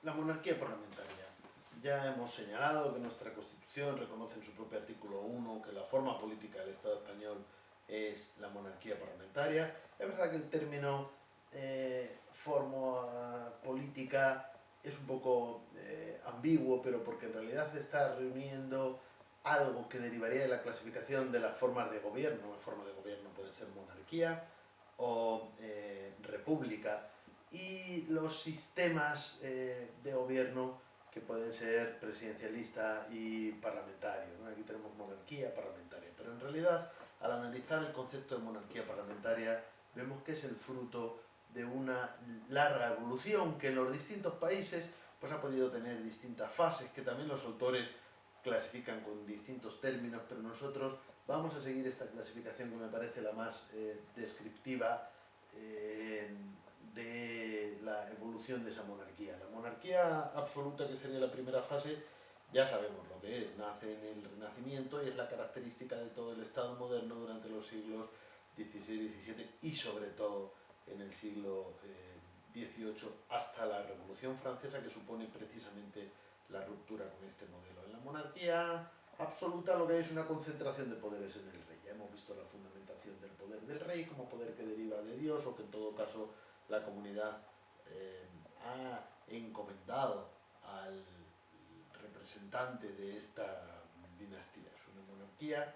La monarquía parlamentaria. Ya hemos señalado que nuestra Constitución reconoce en su propio artículo 1 que la forma política del Estado español es la monarquía parlamentaria. Es verdad que el término forma política es un poco ambiguo, pero porque en realidad se está reuniendo algo que derivaría de la clasificación de las formas de gobierno. Las formas de gobierno pueden ser monarquía o república, y los sistemas de gobierno que pueden ser presidencialista y parlamentario, ¿no? Aquí tenemos monarquía parlamentaria, pero en realidad al analizar el concepto de monarquía parlamentaria vemos que es el fruto de una larga evolución que en los distintos países pues ha podido tener distintas fases, que también los autores clasifican con distintos términos, pero nosotros vamos a seguir esta clasificación que me parece la más descriptiva de la evolución de esa monarquía. La monarquía absoluta, que sería la primera fase, ya sabemos lo que es, nace en el Renacimiento y es la característica de todo el Estado moderno durante los siglos XVI y XVII y sobre todo en el siglo XVIII hasta la Revolución Francesa, que supone precisamente la ruptura con este modelo. En la monarquía absoluta lo que hay es una concentración de poderes en el rey. Ya hemos visto la fundamentación del poder del rey como poder que deriva de Dios, o que en todo caso la comunidad ha encomendado al representante de esta dinastía. Es una monarquía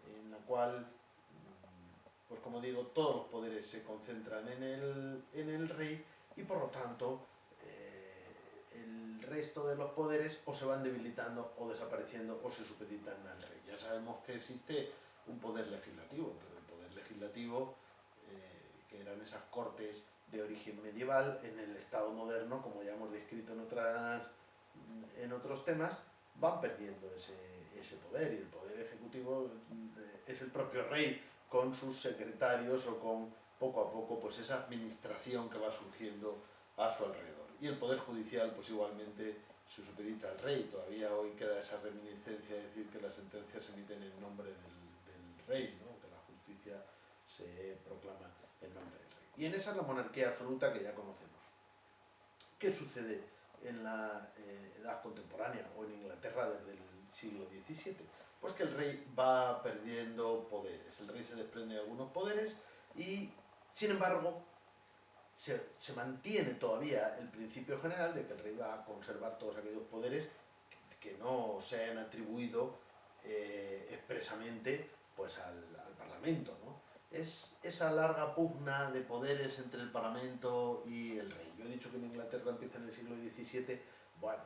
en la cual, pues como digo, todos los poderes se concentran en el rey, y por lo tanto el resto de los poderes o se van debilitando o desapareciendo o se supeditan al rey. Ya sabemos que existe un poder legislativo, pero el poder legislativo, que eran esas cortes de origen medieval, en el Estado moderno, como ya hemos descrito en otros temas, van perdiendo ese poder, y el poder ejecutivo es el propio rey con sus secretarios, o con poco a poco pues esa administración que va surgiendo a su alrededor. Y el poder judicial pues igualmente se supedita al rey. Todavía hoy queda esa reminiscencia de decir que las sentencias se emiten en nombre del rey, ¿no? Que la justicia se proclama en nombre del rey. Y en esa es la monarquía absoluta que ya conocemos. ¿Qué sucede en la edad contemporánea o en Inglaterra desde el siglo XVII? Pues que el rey va perdiendo poderes. El rey se desprende de algunos poderes y, sin embargo, se mantiene todavía el principio general de que el rey va a conservar todos aquellos poderes que no se hayan atribuido expresamente pues al Parlamento, ¿no? Es esa larga pugna de poderes entre el Parlamento y el rey. Yo he dicho que en Inglaterra empieza en el siglo XVII, bueno,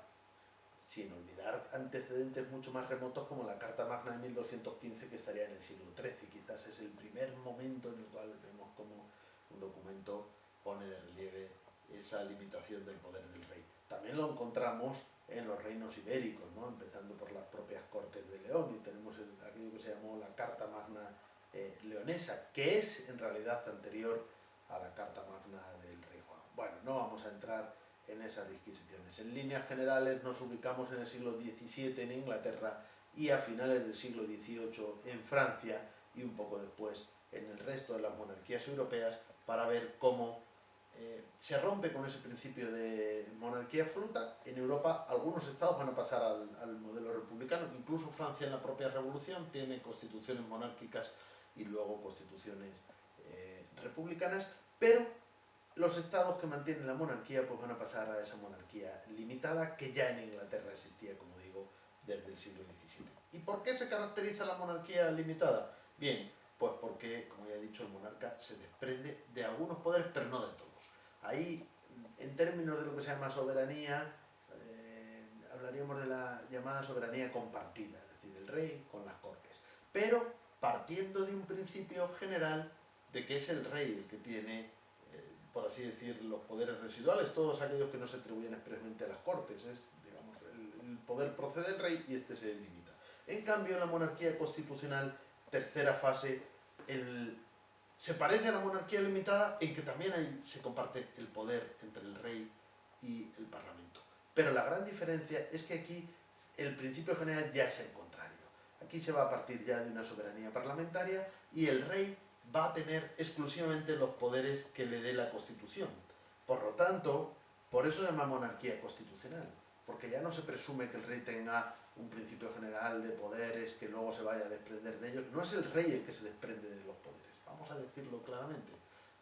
sin olvidar antecedentes mucho más remotos como la Carta Magna de 1215, que estaría en el siglo XIII. Quizás es el primer momento en el cual vemos como un documento pone de relieve esa limitación del poder del rey. También lo encontramos en los reinos ibéricos, ¿no? Empezando por las propias Cortes de León, y tenemos aquello que se llamó la Carta Magna leonesa, que es en realidad anterior a la Carta Magna del rey Juan. Bueno, no vamos a entrar en esas disquisiciones. En líneas generales nos ubicamos en el siglo XVII en Inglaterra y a finales del siglo XVIII en Francia, y un poco después en el resto de las monarquías europeas, para ver cómo se rompe con ese principio de monarquía absoluta. En Europa algunos estados van a pasar al modelo republicano, incluso Francia en la propia revolución tiene constituciones monárquicas y luego constituciones republicanas, pero los estados que mantienen la monarquía pues van a pasar a esa monarquía limitada, que ya en Inglaterra existía, como digo, desde el siglo XVII. ¿Y por qué se caracteriza la monarquía limitada? Bien, pues porque, como ya he dicho, el monarca se desprende de algunos poderes, pero no de todos. Ahí, en términos de lo que se llama soberanía, hablaríamos de la llamada soberanía compartida, es decir, el rey con las cortes. Pero partiendo de un principio general de que es el rey el que tiene, por así decir, los poderes residuales, todos aquellos que no se atribuyen expresamente a las cortes. Digamos, el poder procede del rey y este se limita. En cambio, en la monarquía constitucional, tercera fase, se parece a la monarquía limitada en que también ahí se comparte el poder entre el rey y el Parlamento. Pero la gran diferencia es que aquí el principio general ya es el contrario. Aquí se va a partir ya de una soberanía parlamentaria, y el rey va a tener exclusivamente los poderes que le dé la Constitución. Por lo tanto, Por eso se llama monarquía constitucional, porque ya no se presume que el rey tenga un principio general de poderes que luego se vaya a desprender de ellos. No es el rey el que se desprende de los poderes, vamos a decirlo claramente.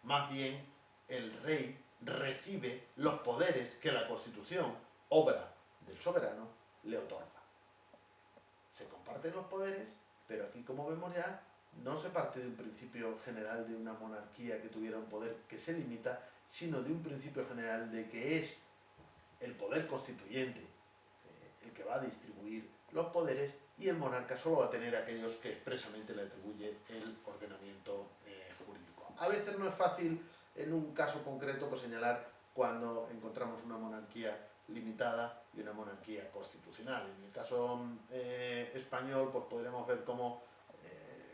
Más bien, el rey recibe los poderes que la Constitución, obra del soberano, le otorga. Se comparten los poderes, pero aquí, como vemos ya, no se parte de un principio general de una monarquía que tuviera un poder que se limita, sino de un principio general de que es el poder constituyente el que va a distribuir los poderes, y el monarca solo va a tener aquellos que expresamente le atribuye el ordenamiento jurídico. A veces no es fácil, en un caso concreto, pues, señalar cuando encontramos una monarquía limitada y una monarquía constitucional. En el caso español, pues podremos ver cómo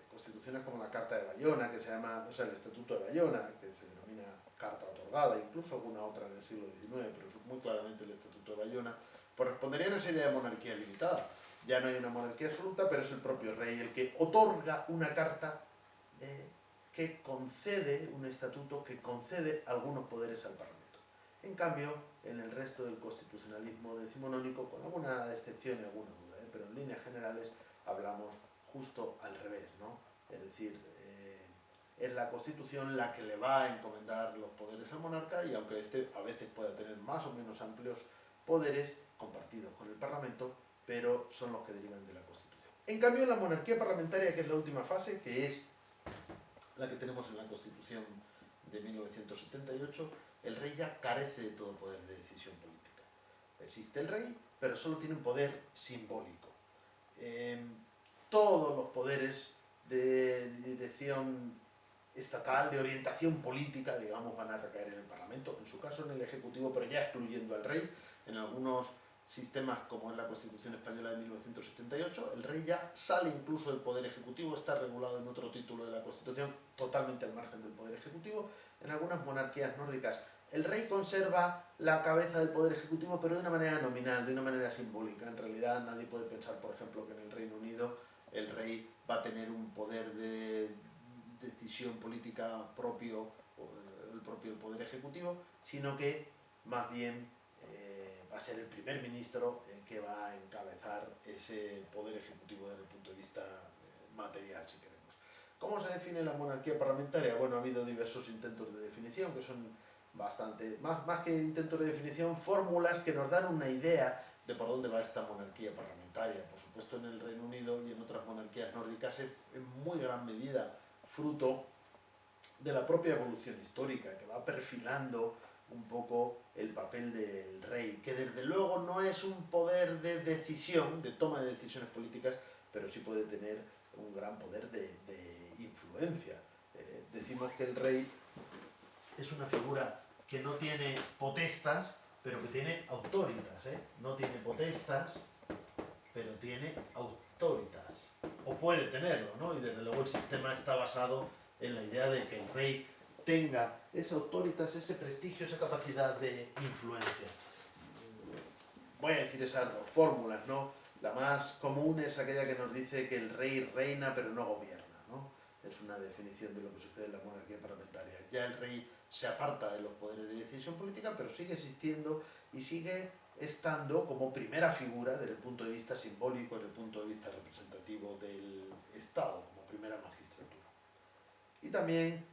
constituciones como la Carta de Bayona, que se llama, o sea, el Estatuto de Bayona, que se denomina Carta Otorgada, incluso alguna otra en el siglo XIX, pero muy claramente el Estatuto de Bayona, pues responderían a esa idea de monarquía limitada. Ya no hay una monarquía absoluta, pero es el propio rey el que otorga una carta que concede, un estatuto que concede algunos poderes al Parlamento. En cambio, en el resto del constitucionalismo decimonónico, con alguna excepción y alguna duda, pero en líneas generales hablamos justo al revés, ¿no? Es decir, es la Constitución la que le va a encomendar los poderes al monarca, y aunque éste a veces pueda tener más o menos amplios poderes compartidos con el Parlamento, pero son los que derivan de la Constitución. En cambio, en la monarquía parlamentaria, que es la última fase, que es la que tenemos en la Constitución de 1978, el rey ya carece de todo poder de decisión política. Existe el rey, pero solo tiene un poder simbólico. Todos los poderes de dirección estatal, de orientación política, digamos, van a recaer en el Parlamento, en su caso en el Ejecutivo, pero ya excluyendo al rey. En algunos sistemas, como en la Constitución Española de 1978, el rey ya sale incluso del Poder Ejecutivo, está regulado en otro título de la Constitución, totalmente al margen del Poder Ejecutivo. En algunas monarquías nórdicas, el rey conserva la cabeza del Poder Ejecutivo, pero de una manera nominal, de una manera simbólica. En realidad, nadie puede pensar, por ejemplo, que en el Reino Unido el rey va a tener un poder de decisión política propio, el propio Poder Ejecutivo, sino que más bien va a ser el primer ministro el que va a encabezar ese Poder Ejecutivo desde el punto de vista material, si queremos. ¿Cómo se define la monarquía parlamentaria? Bueno, ha habido diversos intentos de definición que son bastante, más que intentos de definición, fórmulas que nos dan una idea de por dónde va esta monarquía parlamentaria. Por supuesto, en el Reino Unido y en otras monarquías nórdicas es en muy gran medida fruto de la propia evolución histórica, que va perfilando un poco el papel del rey, que desde luego no es un poder de decisión, de toma de decisiones políticas, pero sí puede tener un gran poder de influencia. Decimos que el rey es una figura que no tiene potestas, pero que tiene autoritas, no tiene potestas, pero tiene autoritas, o puede tenerlo, ¿no? Y desde luego el sistema está basado en la idea de que el rey tenga esa autoritas, ese prestigio, esa capacidad de influencia. Voy a decir esas dos fórmulas, ¿no? La más común es aquella que nos dice que el rey reina pero no gobierna, ¿no? Es una definición de lo que sucede en la monarquía parlamentaria. Ya el rey se aparta de los poderes de decisión política, pero sigue existiendo y sigue estando como primera figura desde el punto de vista simbólico, desde el punto de vista representativo del Estado, como primera magistratura. Y también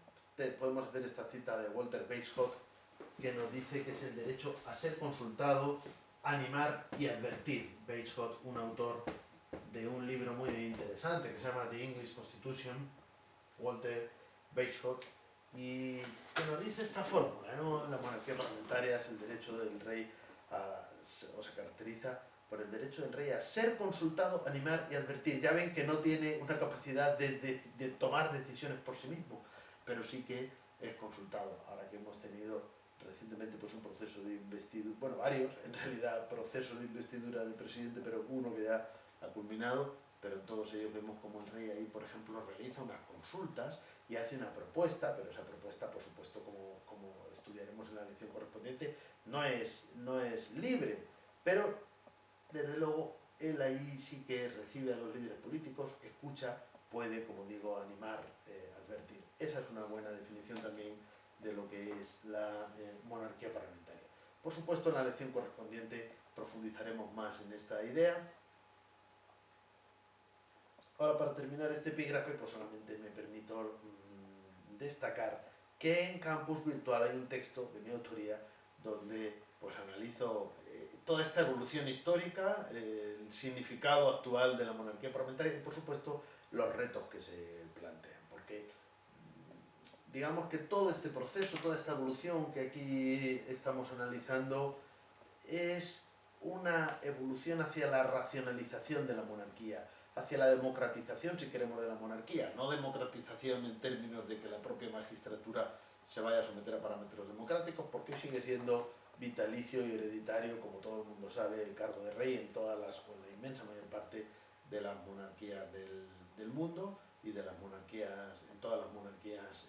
podemos hacer esta cita de Walter Bagehot, que nos dice que es el derecho a ser consultado, animar y advertir. Bagehot, un autor de un libro muy interesante que se llama The English Constitution, Walter Bagehot, y que nos dice esta fórmula, ¿no? La monarquía parlamentaria es el derecho del rey o se caracteriza por el derecho del rey a ser consultado, animar y advertir. Ya ven que no tiene una capacidad de tomar decisiones por sí mismo, pero sí que es consultado. Ahora que hemos tenido recientemente pues un proceso de investidura, bueno, varios en realidad procesos de investidura del presidente, pero uno que ya ha culminado, pero en todos ellos vemos como el rey ahí, por ejemplo, realiza unas consultas y hace una propuesta, pero esa propuesta, por supuesto, como estudiaremos en la lección correspondiente, no es libre, pero desde luego él ahí sí que recibe a los líderes políticos, escucha, puede, como digo, animar, advertir. Esa es una buena definición también de lo que es la monarquía parlamentaria. Por supuesto, en la lección correspondiente profundizaremos más en esta idea. Ahora, para terminar este epígrafe, pues solamente me permito destacar que en Campus Virtual hay un texto de mi autoría donde pues analizo toda esta evolución histórica, el significado actual de la monarquía parlamentaria y, por supuesto, los retos que se plantean. Porque digamos que todo este proceso, toda esta evolución que aquí estamos analizando es una evolución hacia la racionalización de la monarquía, hacia la democratización, si queremos, de la monarquía. No democratización en términos de que la propia magistratura se vaya a someter a parámetros democráticos, porque sigue siendo vitalicio y hereditario, como todo el mundo sabe, el cargo de rey en todas las, o en la inmensa mayor parte de las monarquías del mundo y de las monarquías, en todas las monarquías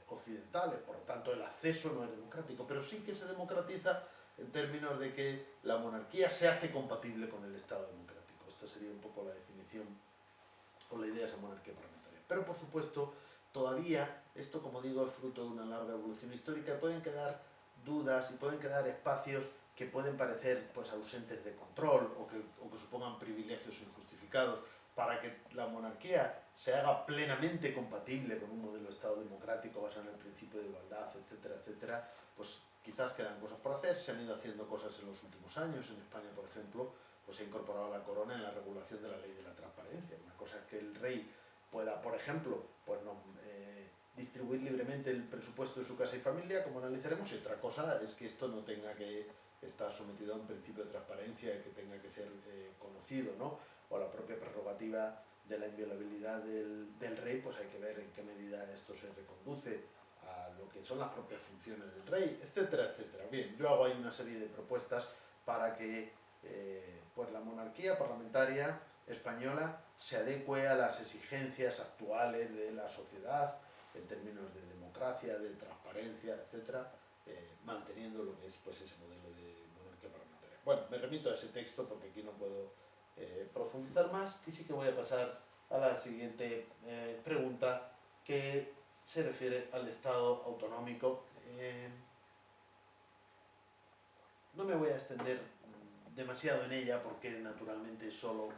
occidentales. Por lo tanto, el acceso no es democrático, pero sí que se democratiza en términos de que la monarquía se hace compatible con el Estado democrático. Esta sería un poco la definición o la idea de esa monarquía parlamentaria. Pero, por supuesto, todavía esto, como digo, es fruto de una larga evolución histórica y pueden quedar dudas y pueden quedar espacios que pueden parecer pues, ausentes de control o que supongan privilegios injustificados. Para que la monarquía se haga plenamente compatible con un modelo de Estado democrático basado en el principio de igualdad, etcétera, etcétera, pues quizás quedan cosas por hacer. Se han ido haciendo cosas en los últimos años. En España, por ejemplo, pues se ha incorporado la corona en la regulación de la ley de la transparencia. Una cosa es que el rey pueda, por ejemplo, pues no, distribuir libremente el presupuesto de su casa y familia, como analizaremos, y otra cosa es que esto no tenga que estar sometido a un principio de transparencia y que tenga que ser conocido, ¿no? O la propia prerrogativa de la inviolabilidad del rey, pues hay que ver en qué medida esto se reconduce a lo que son las propias funciones del rey, etcétera, etcétera. Bien, yo hago ahí una serie de propuestas para que pues la monarquía parlamentaria española se adecue a las exigencias actuales de la sociedad en términos de democracia, de transparencia, etcétera, manteniendo lo que es pues, ese modelo de monarquía parlamentaria. Bueno, me remito a ese texto porque aquí no puedo profundizar más y sí que voy a pasar a la siguiente pregunta, que se refiere al Estado autonómico. No me voy a extender demasiado en ella porque naturalmente es solo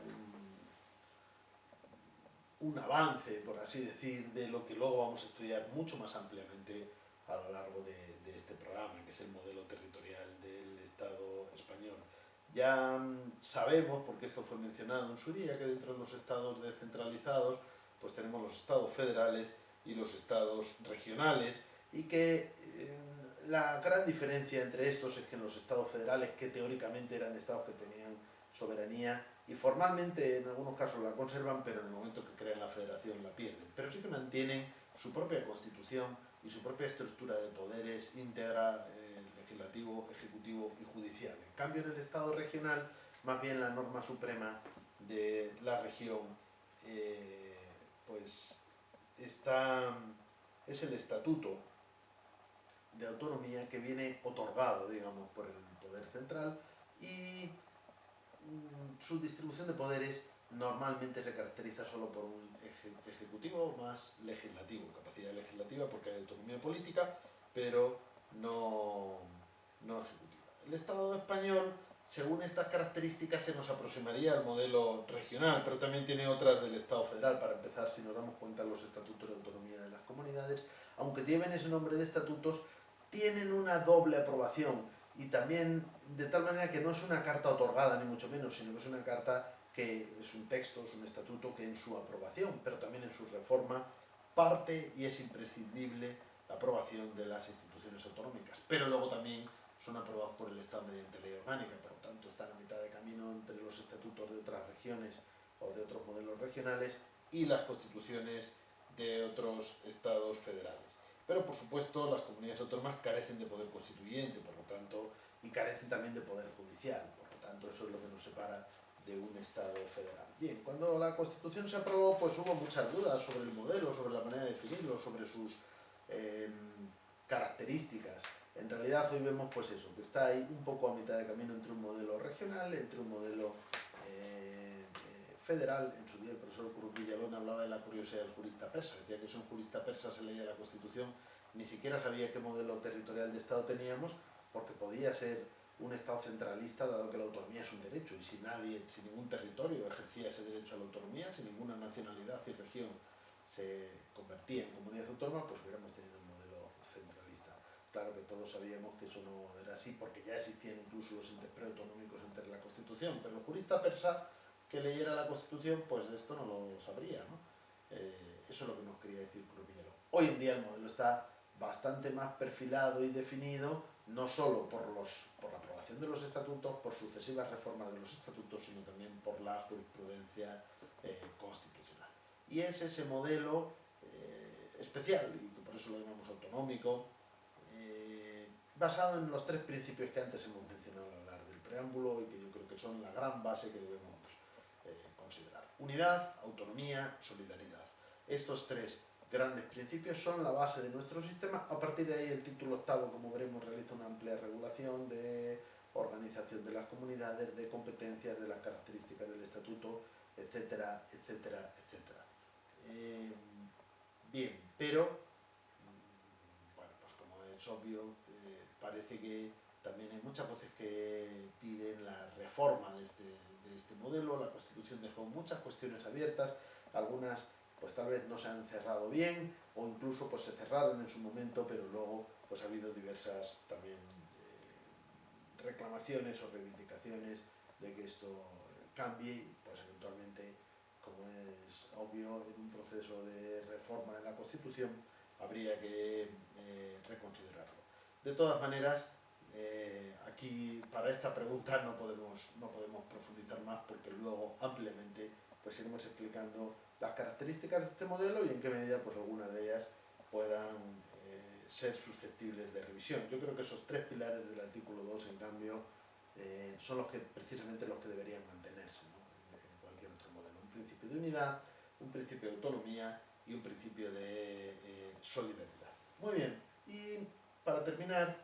un avance, por así decir, de lo que luego vamos a estudiar mucho más ampliamente a lo largo de este programa, que es el modelo territorial del Estado español. Ya sabemos, porque esto fue mencionado en su día, que dentro de los estados descentralizados pues tenemos los estados federales y los estados regionales, y que la gran diferencia entre estos es que en los estados federales, que teóricamente eran estados que tenían soberanía y formalmente en algunos casos la conservan, pero en el momento que crean la federación la pierden, pero sí que mantienen su propia constitución y su propia estructura de poderes íntegra, legislativo, ejecutivo y judicial. En cambio, en el Estado regional, más bien la norma suprema de la región pues es el estatuto de autonomía, que viene otorgado, digamos, por el poder central, y su distribución de poderes normalmente se caracteriza solo por un ejecutivo más legislativo, capacidad legislativa porque hay autonomía política, pero no ejecutiva. El Estado español, según estas características, se nos aproximaría al modelo regional, pero también tiene otras del Estado federal. Para empezar, si nos damos cuenta, los estatutos de autonomía de las comunidades, aunque lleven ese nombre de estatutos, tienen una doble aprobación, y también de tal manera que no es una carta otorgada ni mucho menos, sino que es una carta que es un texto, es un estatuto que en su aprobación, pero también en su reforma, parte y es imprescindible la aprobación de las instituciones autonómicas, pero luego también son aprobados por el Estado mediante ley orgánica, por lo tanto están a mitad de camino entre los estatutos de otras regiones o de otros modelos regionales y las constituciones de otros estados federales. Pero, por supuesto, las comunidades autónomas carecen de poder constituyente, por lo tanto, y carecen también de poder judicial, por lo tanto, eso es lo que nos separa de un Estado federal. Bien, cuando la Constitución se aprobó, pues hubo muchas dudas sobre el modelo, sobre la manera de definirlo, sobre sus características. En realidad, hoy vemos, pues eso, que está ahí un poco a mitad de camino entre un modelo regional, entre un modelo federal. En su día el profesor Cruz Villalón hablaba de la curiosidad del jurista persa, ya que es un jurista persa, se leía la Constitución, ni siquiera sabía qué modelo territorial de Estado teníamos, porque podía ser un Estado centralista, dado que la autonomía es un derecho, y si nadie, si ningún territorio ejercía ese derecho a la autonomía, si ninguna nacionalidad y región se convertía en comunidad autónoma, pues hubiéramos tenido un modelo centralista. Claro que todos sabíamos que eso no era así, porque ya existían incluso los entes preautonómicos entre la Constitución, pero el jurista persa que leyera la Constitución, pues de esto no lo sabría, ¿no? Eso es lo que nos quería decir Crupillero. Hoy en día el modelo está bastante más perfilado y definido, no solo por la aprobación de los estatutos, por sucesivas reformas de los estatutos, sino también por la jurisprudencia constitucional. Y es ese modelo especial, y que por eso lo llamamos autonómico, basado en los tres principios que antes hemos mencionado al hablar del preámbulo y que yo creo que son la gran base que debemos considerar. Unidad, autonomía, solidaridad. Estos tres grandes principios son la base de nuestro sistema. A partir de ahí el título octavo, como veremos, realiza una amplia regulación de organización de las comunidades, de competencias, de las características del estatuto, etcétera, etcétera, etcétera. Bien, pero, bueno, pues como es obvio, parece que también hay muchas voces que piden la reforma de este modelo. La Constitución dejó muchas cuestiones abiertas, algunas pues tal vez no se han cerrado bien, o incluso pues se cerraron en su momento, pero luego pues ha habido diversas también reclamaciones o reivindicaciones de que esto cambie, pues eventualmente, como es obvio, en un proceso de reforma de la Constitución habría que reconsiderarlo. De todas maneras, aquí para esta pregunta no podemos profundizar más, porque luego ampliamente pues iremos explicando las características de este modelo y en qué medida pues algunas de ellas puedan ser susceptibles de revisión. Yo creo que esos tres pilares del artículo 2, en cambio, son los que precisamente los que deberían mantenerse, ¿no? En cualquier otro modelo. Un principio de unidad, un principio de autonomía y un principio de solidaridad. Muy bien, y para terminar,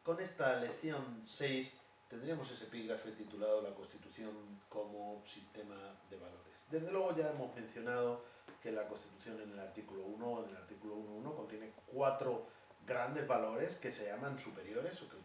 con esta lección 6 tendríamos ese epígrafe titulado La Constitución como sistema de valores. Desde luego ya hemos mencionado que la Constitución en el artículo 1, contiene 4 grandes valores que se llaman superiores, o que